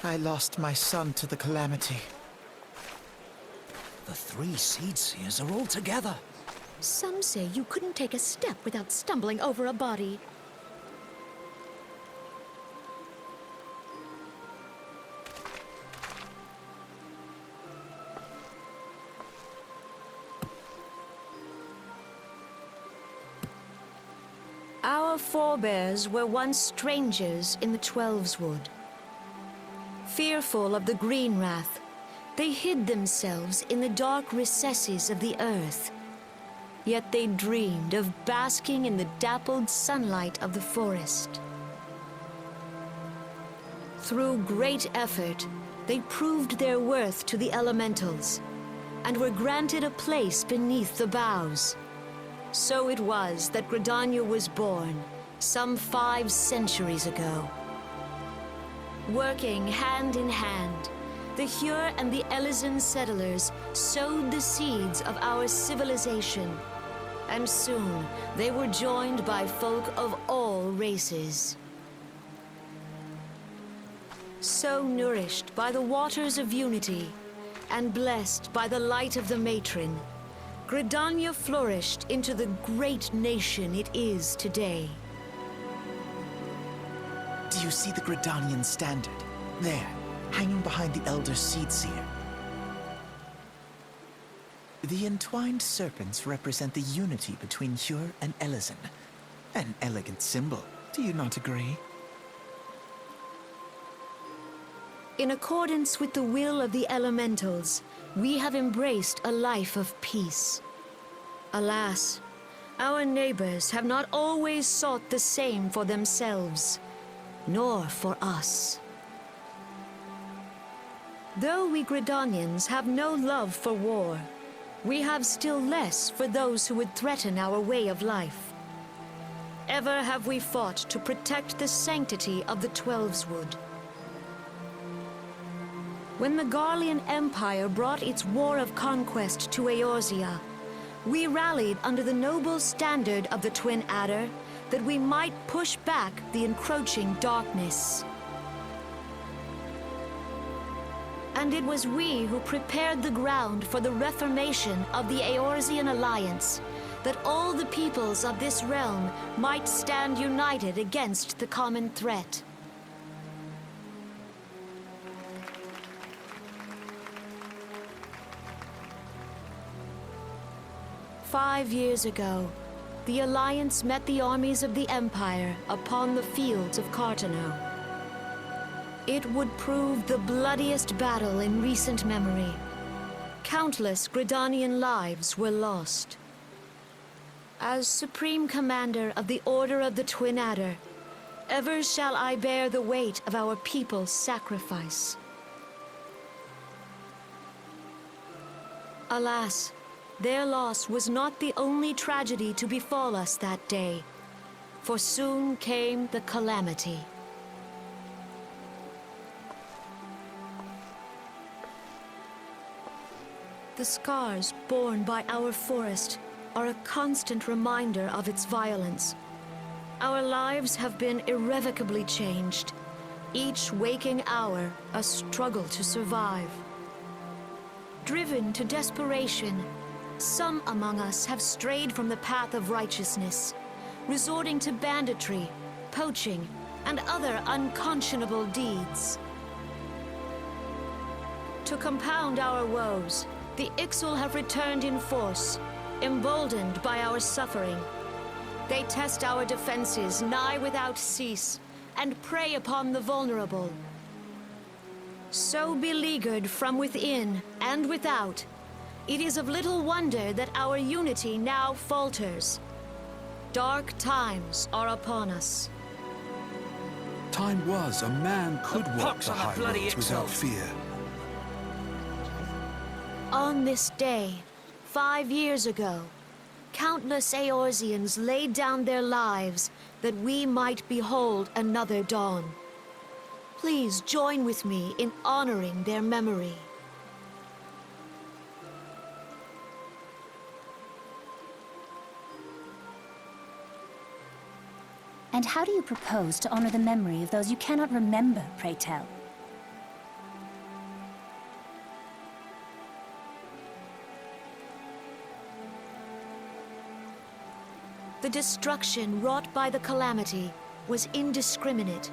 I lost my son to the calamity. The 3 Seed Seers are all together. Some say you couldn't take a step without stumbling over a body. Our forebears were once strangers in the Twelveswood. Fearful of the Green Wrath, they hid themselves in the dark recesses of the earth. Yet they dreamed of basking in the dappled sunlight of the forest. Through great effort, they proved their worth to the elementals, and were granted a place beneath the boughs. So it was that Gridania was born, some 5 centuries ago. Working hand in hand, the Hyur and the Elysian settlers sowed the seeds of our civilization, and soon they were joined by folk of all races. So nourished by the waters of unity, and blessed by the light of the matron, Gridania flourished into the great nation it is today. Do you see the Gridanian standard? There, hanging behind the Elder Seedseer. The entwined serpents represent the unity between Hyur and Elysian. An elegant symbol, do you not agree? In accordance with the will of the elementals, we have embraced a life of peace. Alas, our neighbors have not always sought the same for themselves, nor for us. Though we Gridanians have no love for war, we have still less for those who would threaten our way of life. Ever have we fought to protect the sanctity of the Twelveswood. When the Garlean Empire brought its war of conquest to Eorzea, we rallied under the noble standard of the Twin Adder that we might push back the encroaching darkness. And it was we who prepared the ground for the reformation of the Eorzean Alliance, that all the peoples of this realm might stand united against the common threat. "5 years ago, the Alliance met the armies of the Empire upon the fields of Cartano. It would prove the bloodiest battle in recent memory. Countless Gridanian lives were lost. As Supreme Commander of the Order of the Twin Adder, ever shall I bear the weight of our people's sacrifice. Alas, their loss was not the only tragedy to befall us that day, for soon came the calamity. The scars borne by our forest are a constant reminder of its violence. Our lives have been irrevocably changed, each waking hour a struggle to survive. Driven to desperation, some among us have strayed from the path of righteousness, resorting to banditry, poaching, and other unconscionable deeds. To compound our woes, the Ixal have returned in force, emboldened by our suffering. They test our defenses nigh without cease, and prey upon the vulnerable. So beleaguered from within and without, it is of little wonder that our unity now falters. Dark times are upon us. Time was a man could walk pox the on the high bloody roads without Ixal. fear. On this day, 5 years ago, countless Eorzeans laid down their lives that we might behold another dawn. Please join with me in honoring their memory. And how do you propose to honor the memory of those you cannot remember, pray tell? The destruction wrought by the calamity was indiscriminate.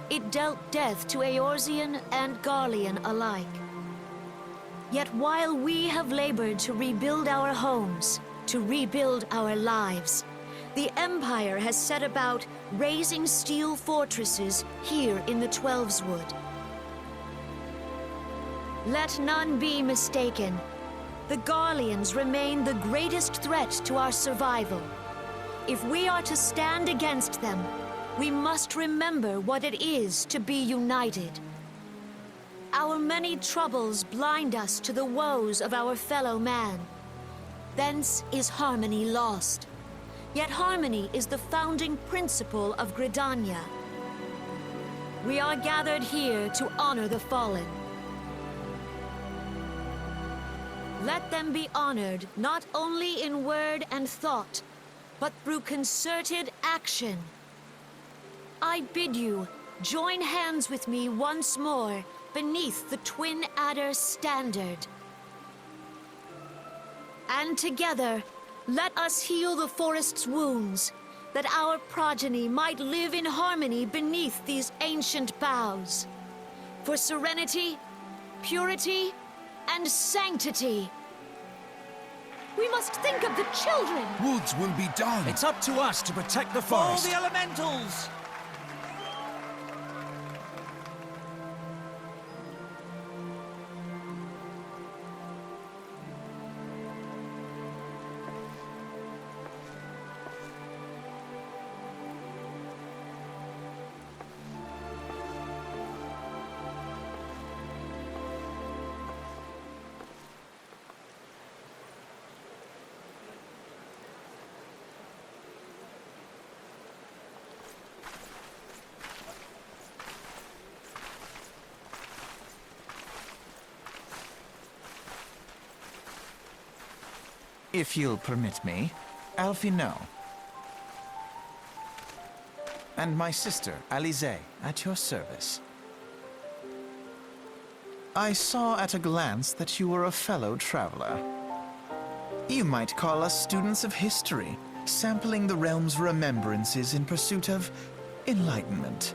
It dealt death to Eorzean and Garlean alike. Yet while we have labored to rebuild our homes, to rebuild our lives, the Empire has set about raising steel fortresses here in the Twelveswood. Let none be mistaken. The Garleans remain the greatest threat to our survival. If we are to stand against them, we must remember what it is to be united. Our many troubles blind us to the woes of our fellow man. Thence is harmony lost. Yet harmony is the founding principle of Gridania. We are gathered here to honor the fallen. Let them be honored not only in word and thought, but through concerted action. I bid you join hands with me once more beneath the Twin Adder standard. And together, let us heal the forest's wounds, that our progeny might live in harmony beneath these ancient boughs. For serenity, purity, and sanctity. We must think of the children! Woods will be done. It's up to us to protect the For forest. the elementals! If you'll permit me, Alfie no. And my sister, Alize, at your service. I saw at a glance that you were a fellow traveler. You might call us students of history, sampling the realm's remembrances in pursuit of enlightenment.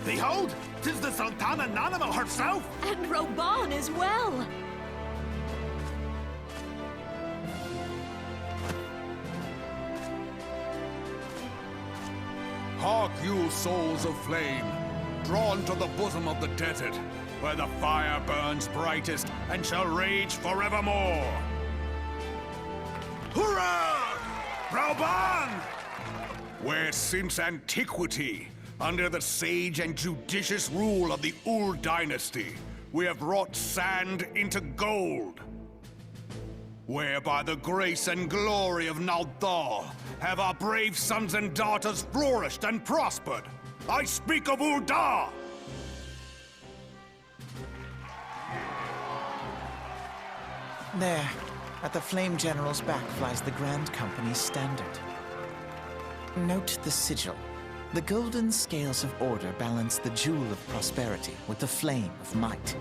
Behold, 'tis the Sultana Nanima herself! And Reborn as well! Hark you, souls of flame, drawn to the bosom of the desert, where the fire burns brightest and shall rage forevermore. Hurrah! Reborn! Where since antiquity, under the sage and judicious rule of the Ul dynasty, we have wrought sand into gold. Where by the grace and glory of Naldar have our brave sons and daughters flourished and prospered. I speak of Uldar! There, at the Flame General's back flies the Grand Company's standard. Note the sigil. The golden scales of order balance the jewel of prosperity with the flame of might.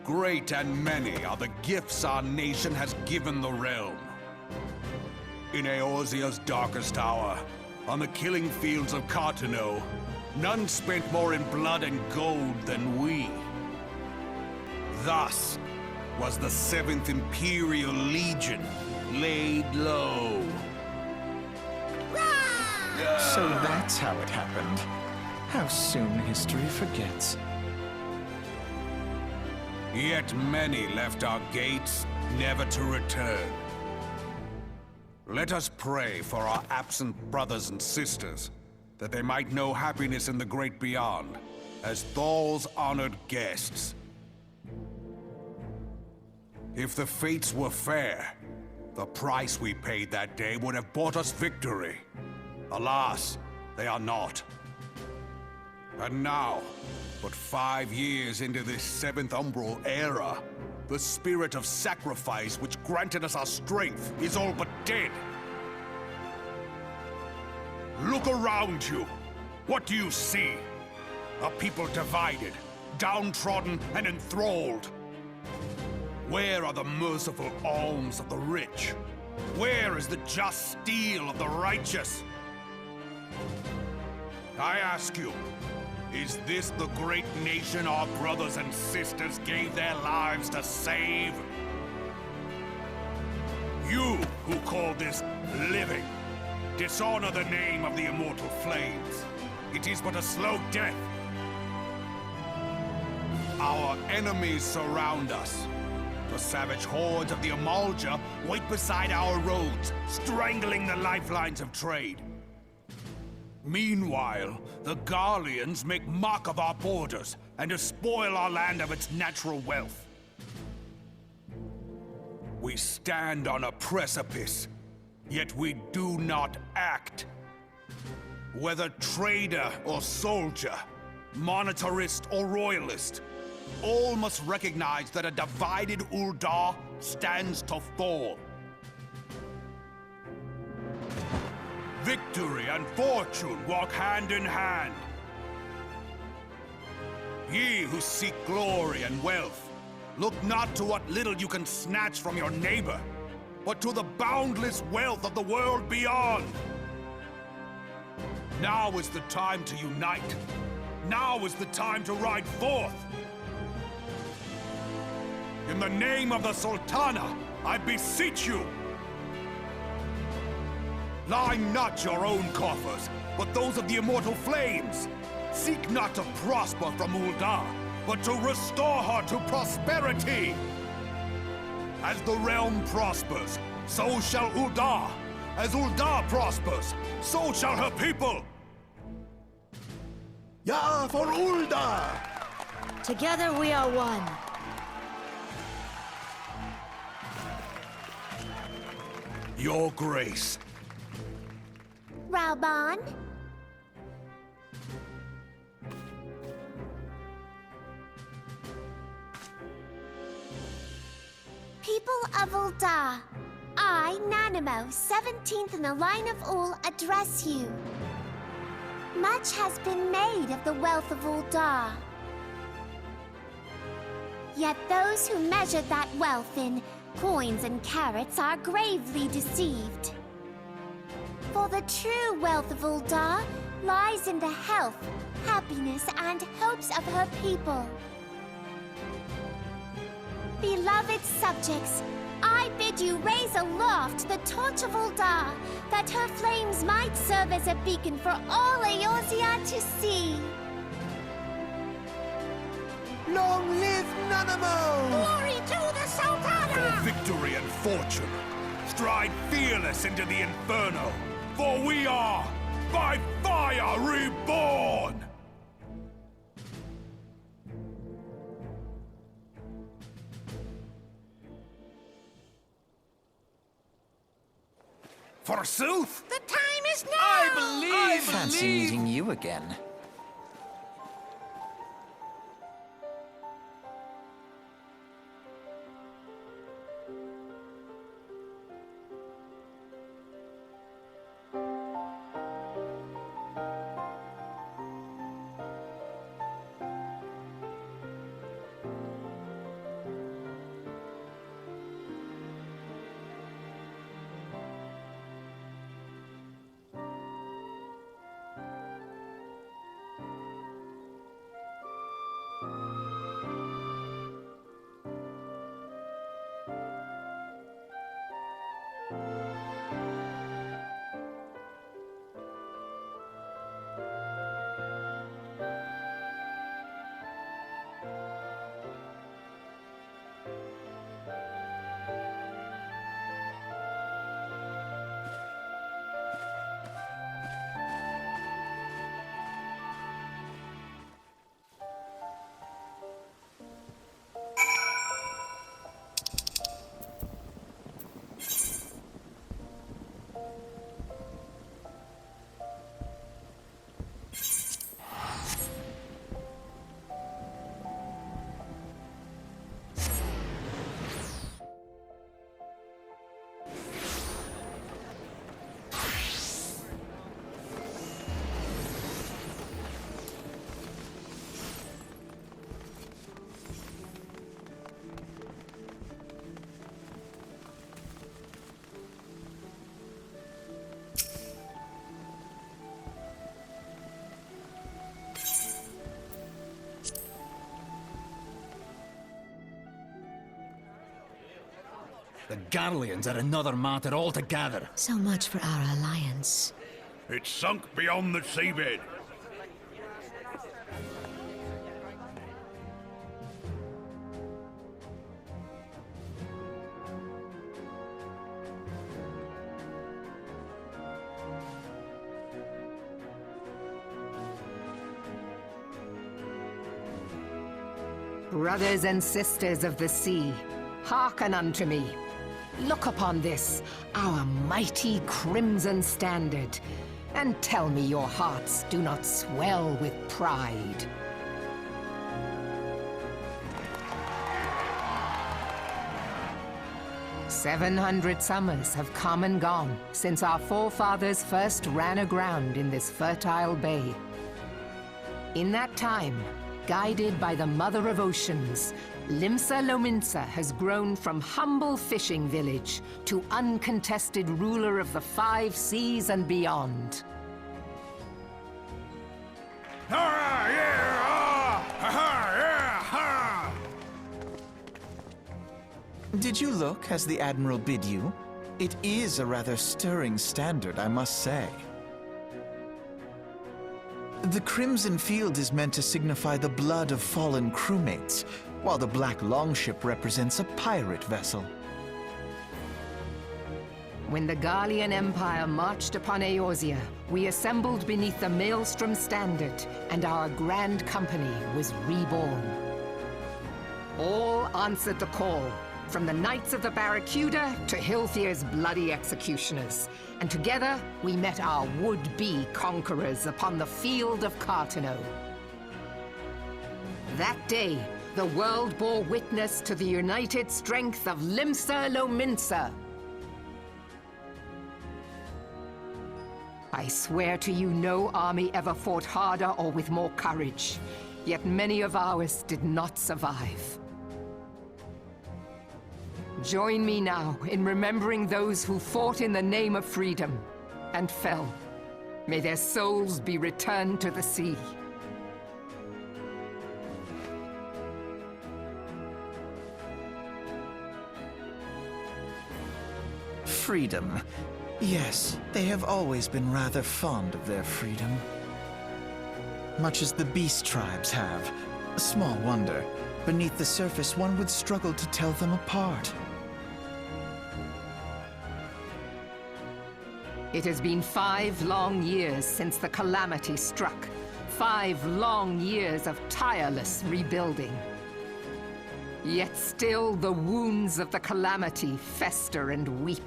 Great and many are the gifts our nation has given the realm. In Eorzea's darkest hour, on the killing fields of Cartano, none spent more in blood and gold than we. Thus was the 7th Imperial Legion laid low. So that's how it happened. How soon history forgets. Yet many left our gates, never to return. Let us pray for our absent brothers and sisters, that they might know happiness in the great beyond, as Thal's honored guests. If the fates were fair, the price we paid that day would have bought us victory. Alas, they are not. And now, but 5 years into this 7th Umbral era, the spirit of sacrifice which granted us our strength is all but dead. Look around you. What do you see? A people divided, downtrodden, and enthralled. Where are the merciful alms of the rich? Where is the just steel of the righteous? I ask you, is this the great nation our brothers and sisters gave their lives to save? You who call this living, dishonor the name of the immortal flames. It is but a slow death. Our enemies surround us. The savage hordes of the Amalja wait beside our roads, strangling the lifelines of trade. Meanwhile, the Garleans make mock of our borders and despoil our land of its natural wealth. We stand on a precipice, yet we do not act. Whether trader or soldier, monetarist or royalist, all must recognize that a divided Uldar stands to fall. Victory and fortune walk hand in hand. Ye who seek glory and wealth, look not to what little you can snatch from your neighbor, but to the boundless wealth of the world beyond. Now is the time to unite. Now is the time to ride forth. In the name of the Sultana, I beseech you, line not your own coffers, but those of the immortal flames. Seek not to prosper from Uldar, but to restore her to prosperity. As the realm prospers, so shall Uldar. As Uldar prospers, so shall her people. Ja, for Uldar! Together we are one. Your Grace. Reborn? People of Uldar, I, Nanimo, 17th in the line of Ul, address you. Much has been made of the wealth of Uldar. Yet those who measured that wealth in coins and carats are gravely deceived. For the true wealth of Uldar lies in the health, happiness, and hopes of her people. Beloved subjects, I bid you raise aloft the torch of Ul'dah, that her flames might serve as a beacon for all Eorzea to see. Long live Nanamo! Glory to the Sultana! For victory and fortune, stride fearless into the Inferno, for we are, by fire, reborn! Forsooth? The time is now! I Fancy meeting you again. The Garleans are another matter altogether. So much for our alliance. It's sunk beyond the seabed. Brothers and sisters of the sea, hearken unto me. Look upon this, our mighty crimson standard, and tell me your hearts do not swell with pride. "700 summers have come and gone since our forefathers first ran aground in this fertile bay. In that time, guided by the Mother of Oceans, Limsa Lominsa has grown from humble fishing village to uncontested ruler of the 5 seas and beyond. Did you look as the Admiral bid you? It is a rather stirring standard, I must say. The Crimson Field is meant to signify the blood of fallen crewmates, while the Black Longship represents a pirate vessel. When the Garlean Empire marched upon Eorzea, we assembled beneath the Maelstrom Standard, and our grand company was reborn. All answered the call, from the Knights of the Barracuda to Hilthier's bloody executioners, and together we met our would-be conquerors upon the field of Carteneau. That day, the world bore witness to the united strength of Limsa Lominsa. I swear to you, no army ever fought harder or with more courage, yet many of ours did not survive. Join me now in remembering those who fought in the name of freedom and fell. May their souls be returned to the sea. Freedom. Yes, they have always been rather fond of their freedom. Much as the beast tribes have. Small wonder. Beneath the surface, one would struggle to tell them apart. It has been 5 long years since the calamity struck. 5 long years of tireless rebuilding. Yet still the wounds of the calamity fester and weep.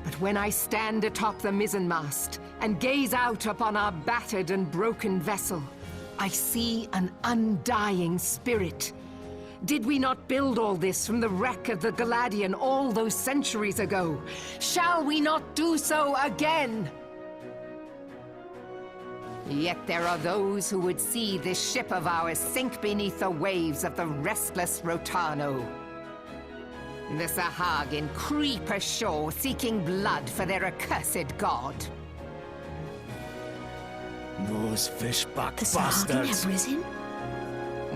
But when I stand atop the mizzenmast and gaze out upon our battered and broken vessel, I see an undying spirit. Did we not build all this from the wreck of the Galadian all those centuries ago? Shall we not do so again? Yet there are those who would see this ship of ours sink beneath the waves of the restless Rotano. The Sahagin creep ashore seeking blood for their accursed god. Those fishback The Sahagin have risen?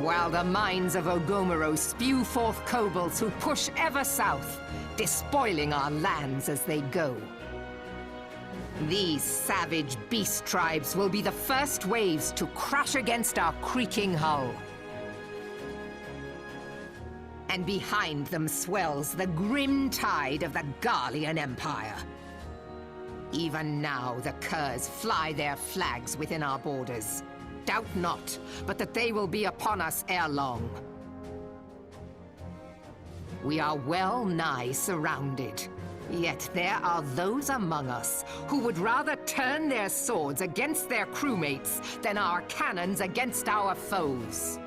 While the mines of Ogomoro spew forth kobolds who push ever south, despoiling our lands as they go. These savage beast tribes will be the first waves to crash against our creaking hull. And behind them swells the grim tide of the Garlean Empire. Even now the curs fly their flags within our borders. Doubt not, but that they will be upon us ere long. We are well nigh surrounded. Yet there are those among us who would rather turn their swords against their crewmates than our cannons against our foes.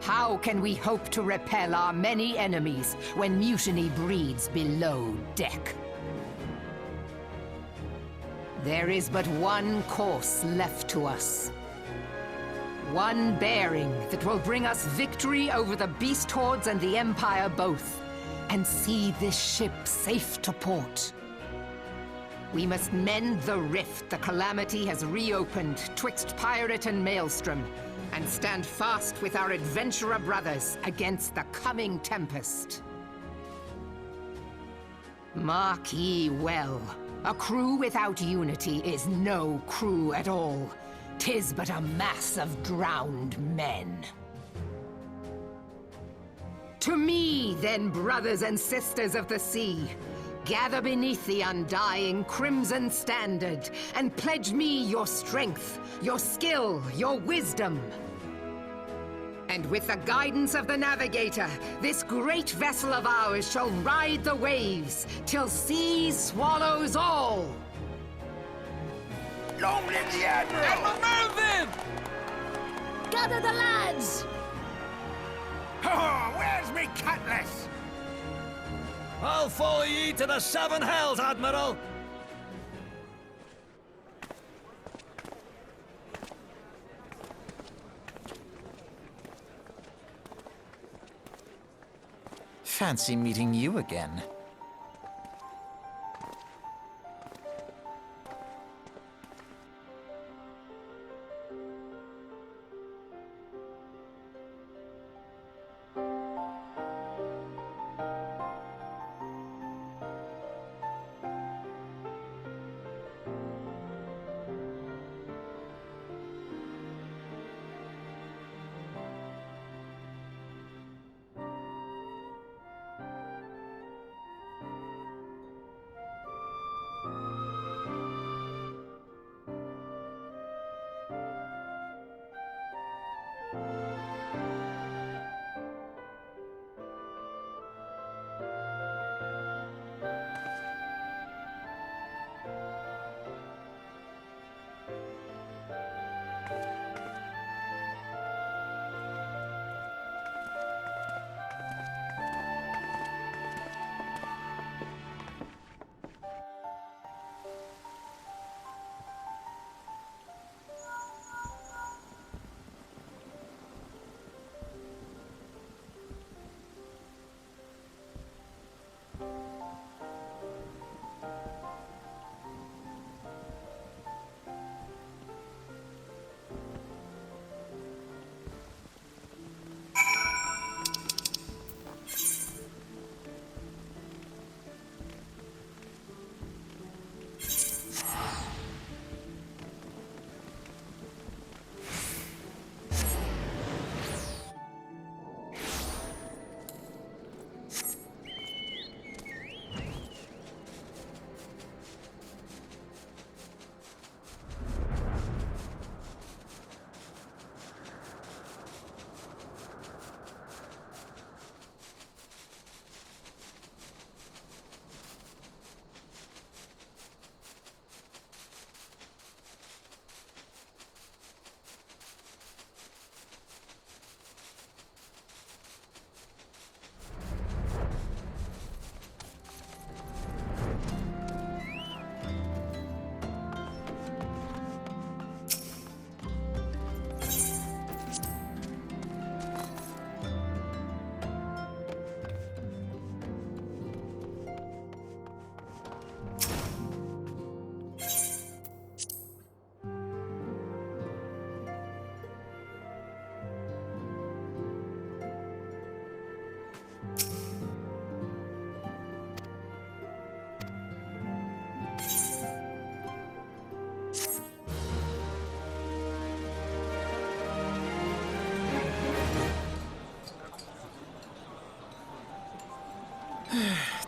How can we hope to repel our many enemies when mutiny breeds below deck? There is but one course left to us. One bearing that will bring us victory over the beast hordes and the Empire both, and see this ship safe to port. We must mend the rift the calamity has reopened twixt pirate and maelstrom, and stand fast with our adventurer brothers against the coming tempest. Mark ye well, a crew without unity is no crew at all. 'Tis but a mass of drowned men. To me, then, brothers and sisters of the sea, gather beneath the undying crimson standard and pledge me your strength, your skill, your wisdom. And with the guidance of the navigator, this great vessel of ours shall ride the waves till sea swallows all. Long live the Admiral! Melvin! Gather the lads! Oh, where's me cutlass? I'll follow ye to the 7 hells, Admiral! Fancy meeting you again.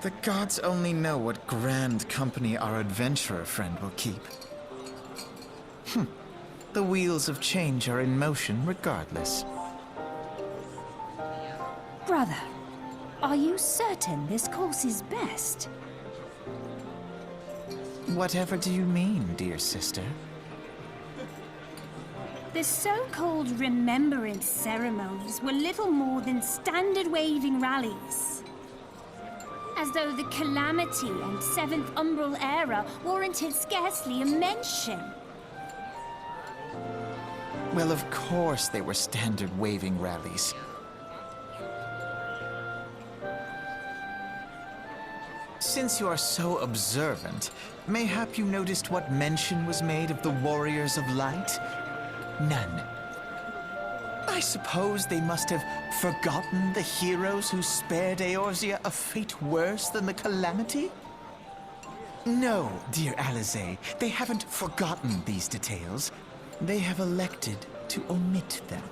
The gods only know what grand company our adventurer friend will keep. The wheels of change are in motion regardless. Brother, are you certain this course is best? Whatever do you mean, dear sister? The so-called remembrance ceremonies were little more than standard waving rallies. As though the Calamity and Seventh Umbral Era warranted scarcely a mention. Well, of course they were standard waving rallies. Since you are so observant, mayhap you noticed what mention was made of the Warriors of Light? None. I suppose they must have forgotten the heroes who spared Eorzea a fate worse than the Calamity? No, dear Alize, they haven't forgotten these details. They have elected to omit them.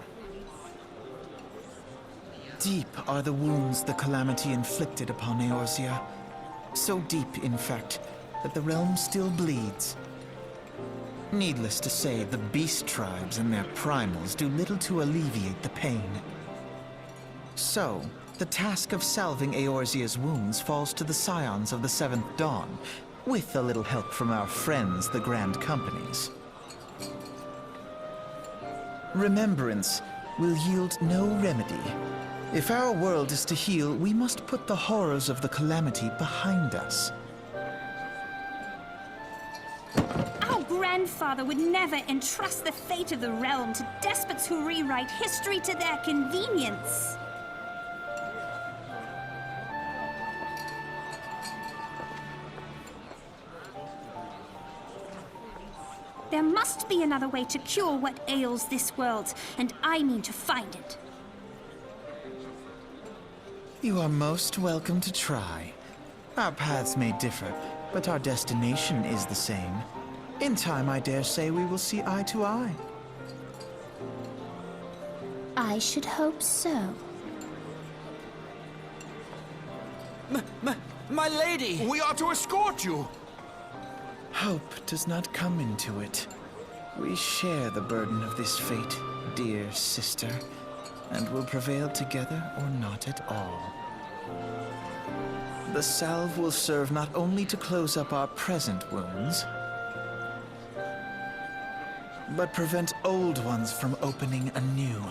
Deep are the wounds the Calamity inflicted upon Eorzea. So deep, in fact, that the realm still bleeds. Needless to say, the beast tribes and their primals do little to alleviate the pain. So, the task of salving Eorzea's wounds falls to the scions of the Seventh Dawn, with a little help from our friends, the Grand Companies. Remembrance will yield no remedy. If our world is to heal, we must put the horrors of the Calamity behind us. Our grandfather would never entrust the fate of the realm to despots who rewrite history to their convenience. There must be another way to cure what ails this world, and I mean to find it. You are most welcome to try. Our paths may differ, but our destination is the same. In time, I dare say we will see eye to eye. I should hope so. My lady! We are to escort you! Hope does not come into it. We share the burden of this fate, dear sister, and will prevail together or not at all. The salve will serve not only to close up our present wounds, but prevent old ones from opening anew.